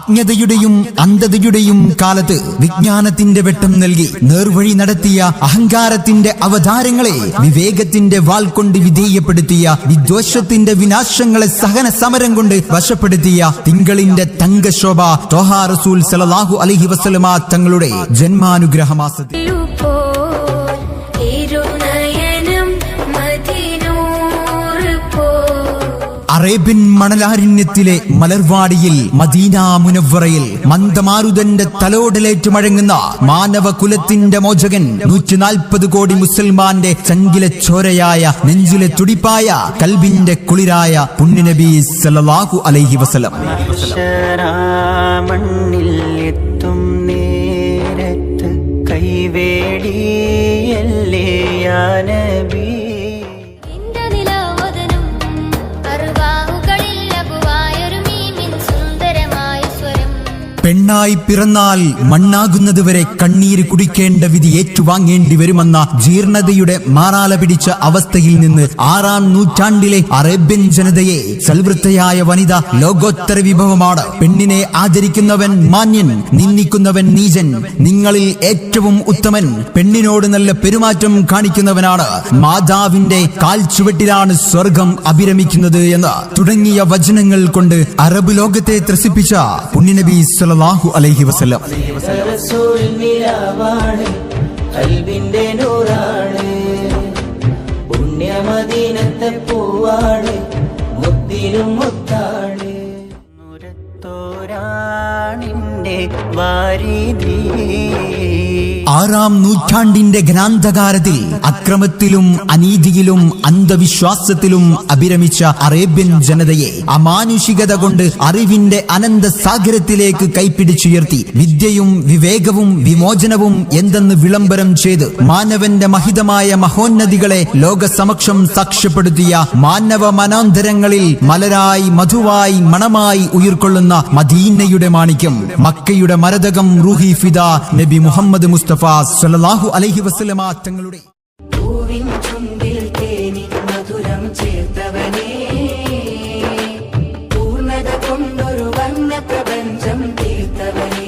അജ്ഞതയുടെയും അന്ധതയുടെയും കാലത്ത് വിജ്ഞാനത്തിന്റെ വെട്ടം നൽകി നേർവഴി നടത്തിയ അഹങ്കാരത്തിന്റെ അവതാരങ്ങളെ വിവേകത്തിന്റെ വാൾ കൊണ്ട് വിധേയപ്പെടുത്തിയ വിദ്വേഷത്തിന്റെ വിനാശങ്ങളെ സഹന സമരം കൊണ്ട് വശപ്പെടുത്തിയ തിങ്കളിന്റെ തങ്കശോഭ ത്വഹ റസൂൽ സല്ലല്ലാഹു അലൈഹി വസല്ലമ തങ്ങളുടെ ജന്മാനുഗ്രഹമാസത്തിൽ അറേബ്യൻ മണലാരണ്യത്തിലെ മലർവാടിയിൽ മദീന മുനവ്വറയിൽ മന്ദമാരുതന്റെ തലോടലേറ്റു മഴങ്ങുന്ന മാനവ കുലത്തിന്റെ മോചകൻ 140 കോടി മുസൽമാന്റെ ചങ്കിലെ ചോരയായ നെഞ്ചിലെ തുടിപ്പായ കൽബിന്റെ കുളിരായ പുണ്യനബി സല്ലല്ലാഹു അലൈഹി വസല്ലം പെണ്ണായി പിറന്നാൽ മണ്ണാകുന്നതുവരെ കണ്ണീര് കുടിക്കേണ്ട വിധി ഏറ്റുവാങ്ങേണ്ടി വരുമെന്ന ജീർണതയുടെ മാറാല പിടിച്ച അവസ്ഥയിൽ നിന്ന് 6-ാം നൂറ്റാണ്ടിലെ അറേബ്യൻ ജനതയെ സൽവൃത്തയായ വനിത ലോകോത്തര വിഭവമാണ്. പെണ്ണിനെ ആദരിക്കുന്നവൻ മാന്യൻ, നിന്ദിക്കുന്നവൻ നീചൻ, നിങ്ങളിൽ ഏറ്റവും ഉത്തമൻ പെണ്ണിനോട് നല്ല പെരുമാറ്റം കാണിക്കുന്നവനാണ്, മാതാവിന്റെ കാൽ ചുവട്ടിലാണ് സ്വർഗം അഭിരമിക്കുന്നത് എന്ന് തുടങ്ങിയ വചനങ്ങൾ കൊണ്ട് അറബ് ലോകത്തെ ത്രസിപ്പിച്ച പുണ്യനബി സല്ലല്ലാഹു അലൈഹി വസല്ലം റസൂൽ നിലാവാണ്, ഖൽബിന്റെ നൂറാണ്, പുണ്യ മദീനത്തെ പൂവാണ്, മുത്തിനും മുത്താണ്, നൂരത്തോരാണിന്റെ വാരിധി. 6-ാം നൂറ്റാണ്ടിന്റെ ഗ്രാന്ഥകാരത്തിൽ അക്രമത്തിലും അനീതിയിലും അന്ധവിശ്വാസത്തിലും അഭിരമിച്ച അറേബ്യൻ ജനതയെ അമാനുഷികത കൊണ്ട് അറിവിന്റെ അനന്ത സാഗരത്തിലേക്ക് കൈപ്പിടിച്ചുയർത്തി വിദ്യയും വിവേകവും വിമോചനവും എന്തെന്ന് വിളംബരം ചെയ്ത് മാനവന്റെ മഹിതമായ മഹോന്നതികളെ ലോകസമക്ഷം സാക്ഷ്യപ്പെടുത്തിയ മാനവ മനോന്തരങ്ങളിൽ മലരായി മധുവായി മണമായി ഉയർക്കൊള്ളുന്ന മദീനയുടെ മാണിക്യം, മക്കയുടെ മരതകം റൂഹി ഫിദ നബി മുഹമ്മദ് മുസ്തഫ സല്ലല്ലാഹു അലൈഹി വസല്ലമ തങ്ങളുടെ പൂവിൻ ചുണ്ടിൽ തേനി മധുരം ചേർത്തവനേ, പൂർണ്ണത കൊണ്ടൊരു വർണ്ണ പ്രപഞ്ചം തീർത്തവനേ.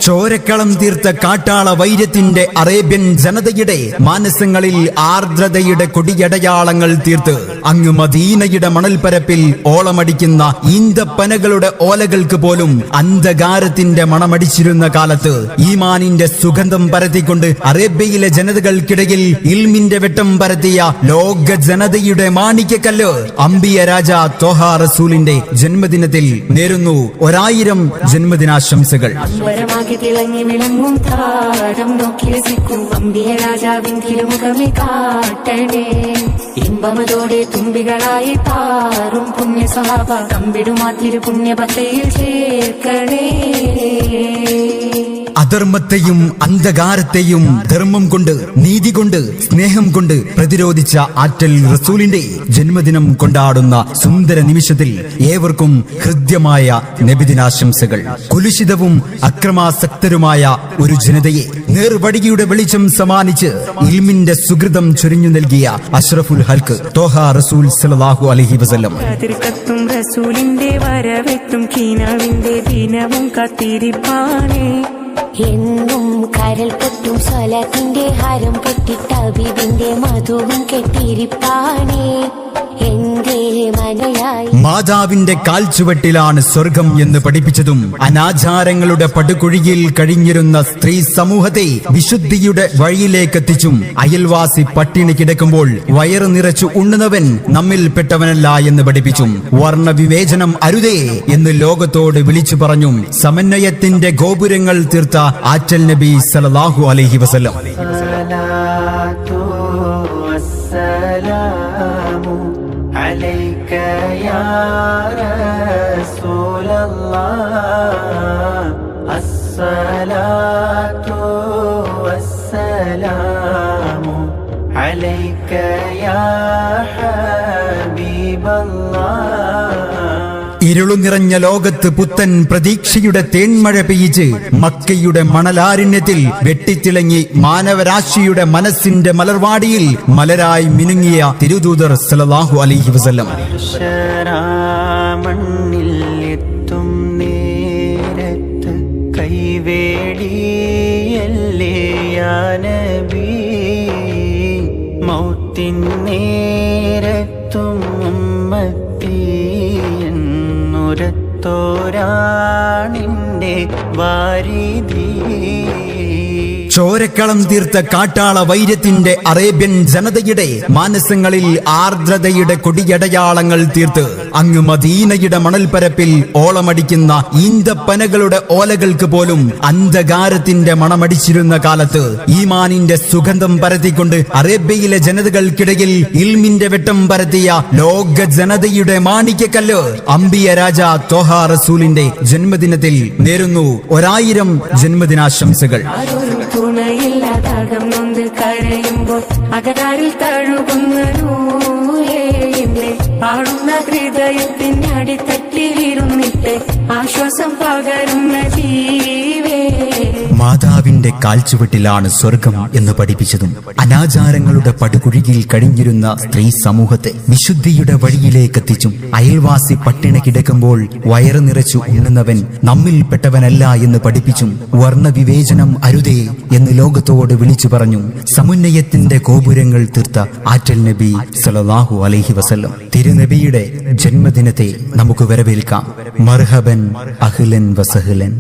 ചോരക്കളം തീർത്ത കാട്ടാള വൈര്യത്തിന്റെ അറേബ്യൻ ജനതയുടെ മാനസങ്ങളിൽ ആർദ്രതയുടെ കൊടിയടയാളങ്ങൾ തീർത്ത് അങ്ങ് മദീനയുടെ മണൽപ്പരപ്പിൽ ഓളമടിക്കുന്ന ഈന്തപ്പനകളുടെ ഓലകൾക്ക് പോലും അന്ധകാരത്തിന്റെ മണമടിച്ചിരുന്ന കാലത്ത് ഈമാനിന്റെ സുഗന്ധം പരത്തിക്കൊണ്ട് അറേബ്യയിലെ ജനതകൾക്കിടയിൽ ഇൽമിന്റെ വെട്ടം പരത്തിയ ലോക ജനതയുടെ മാണിക്യക്കല്ല് അംബിയ രാജ ത്വഹ റസൂലിന്റെ ജന്മദിനത്തിൽ നേരുന്നു 1000 ജന്മദിനാശംസകൾ. തിളങ്ങി വിളങ്ങും താരം നോക്കി രസിക്കും അംബിയ രാജാവിൻ തിരുമുഖമേ കാട്ടണേ, ഇമ്പമതോടെ തുമ്പികളായി പാറും പുണ്യ സ്വഹാബ കമ്പിടുമാ തിരു പുണ്യപത്തയിൽ ചേർക്കണേ. അധർമ്മത്തെയും അന്ധകാരത്തെയും ധർമ്മം കൊണ്ട് നീതി കൊണ്ട് സ്നേഹം കൊണ്ട് പ്രതിരോധിച്ച ആറ്റൽ റസൂലിന്റെ ജന്മദിനം കൊണ്ടാടുന്ന സുന്ദര നിമിഷത്തിൽ ഏവർക്കും ഹൃദ്യമായ നബിദിനാശംസകൾ. കുലുഷിതവും അക്രമാസക്തരുമായ ഒരു ജനതയെ നേർവഴിയുടെ വെളിച്ചം സമ്മാനിച്ച് ഇൽമിന്റെ സുകൃതം ചൊരിഞ്ഞു നൽകിയ അഷ്റഫുൽ ഹൽക്ക് ത്വഹ റസൂൽ സല്ലല്ലാഹു അലൈഹി വസല്ലം റസൂലിന്റെ വരവെത്തും കീനാവിന്റെ ദിനവും കാത്തിരിപ്പാനേ, എന്നും കരൽ പൊട്ടും സ്വലത്തിന്റെ ഹാരം പൊട്ടിട്ട ബിബിന്റെ മധുവും കെട്ടിരിപ്പാനേ, എന്റെ മനയായി മാതാവിന്റെ കാൽച്ചുവട്ടിലാണ് സ്വർഗം എന്ന് പഠിപ്പിച്ചതും അനാചാരങ്ങളുടെ പടുകുഴിയിൽ കഴിഞ്ഞിരുന്ന സ്ത്രീ സമൂഹത്തെ വിശുദ്ധിയുടെ വഴിയിലേക്കെത്തിച്ചും അയൽവാസി പട്ടിണി കിടക്കുമ്പോൾ വയറ് നിറച്ചു ഉണ്ണുന്നവൻ നമ്മിൽപ്പെട്ടവനല്ല എന്ന് പഠിപ്പിച്ചും വർണ്ണവിവേചനം അരുതേ എന്ന് ലോകത്തോട് വിളിച്ചു പറഞ്ഞും സമന്വയത്തിന്റെ ഗോപുരങ്ങൾ തീർത്ത ആറ്റൽ നബി സല്ലല്ലാഹു അലൈഹി വസല്ലം عليك يا رسول الله الصلاة والسلام عليك يا حبيب الله. ഇരുളു നിറഞ്ഞ ലോകത്ത് പുത്തൻ പ്രതീക്ഷയുടെ തേന്മഴ പെയ്യിച്ച് മക്കയുടെ മണലാരണ്യത്തിൽ വെട്ടിത്തിളങ്ങി മാനവരാശിയുടെ മനസ്സിന്റെ മലർവാടിയിൽ മലരായി മിനുങ്ങിയ തിരുദൂതർ സല്ലല്ലാഹു അലൈഹി വസല്ലം. മണ്ണിൽ എത്തും എത്തും ഉമ്മത്തി എന്നൊരത്തോരാണിൻ്റെ വാരിധി. ചോരക്കളം തീർത്ത കാട്ടാള വൈര്യത്തിന്റെ അറേബ്യൻ ജനതയുടെ മാനസങ്ങളിൽ ആർദ്രതയുടെ കൊടിയടയാളങ്ങൾ തീർത്ത് അങ്ങ് മദീനയുടെ മണൽപ്പരപ്പിൽ ഓളമടിക്കുന്ന ഈന്തപ്പനകളുടെ ഓലകൾക്ക് പോലും അന്ധകാരത്തിന്റെ മണമടിച്ചിരുന്ന കാലത്ത് ഈമാനിന്റെ സുഗന്ധം പരത്തിക്കൊണ്ട് അറേബ്യയിലെ ജനതകൾക്കിടയിൽ ഇൽമിന്റെ വെട്ടം പരത്തിയ ലോക ജനതയുടെ മാണിക്യക്കല്ല് അംബിയ രാജ ത്വഹ റസൂലിന്റെ ജന്മദിനത്തിൽ നേരുന്നു 1000 ജന്മദിനാശംസകൾ. തുണയില്ലാതാകം നൊന്ത് കരയുമ്പോൾ അകതാരിൽ തഴുകുന്ന നൂലേ പാടുന്ന ഹൃദയത്തിന്റെ അടിത്തട്ടിലിരുന്നിട്ട് ആശ്വാസം പകരുന്ന ജീവേ. മാതാവിന്റെ കാൽച്ചുവട്ടിലാണ് സ്വർഗം എന്ന് പഠിപ്പിച്ചതും അനാചാരങ്ങളുടെ പടുകുഴിയിൽ കഴിഞ്ഞിരുന്ന സ്ത്രീ സമൂഹത്തെ വിശുദ്ധിയുടെ വഴിയിലേക്കെത്തിച്ചും അയൽവാസി പട്ടിണി കിടക്കുമ്പോൾ വയറ് നിറച്ചു ഉണ്ണുന്നവൻ നമ്മിൽപ്പെട്ടവനല്ല എന്ന് പഠിപ്പിച്ചും വർണ്ണവിവേചനം അരുതേ എന്ന് ലോകത്തോട് വിളിച്ചു പറഞ്ഞു സമുന്നയത്തിന്റെ ഗോപുരങ്ങൾ തീർത്ത ആറ്റൽ നബി സല്ലല്ലാഹു അലൈഹി വസല്ലം തിരുനബിയുടെ ജന്മദിനത്തെ നമുക്ക് വരവേൽക്കാം. മർഹബൻ അഹ്ലൻ വസഹ്ലൻ.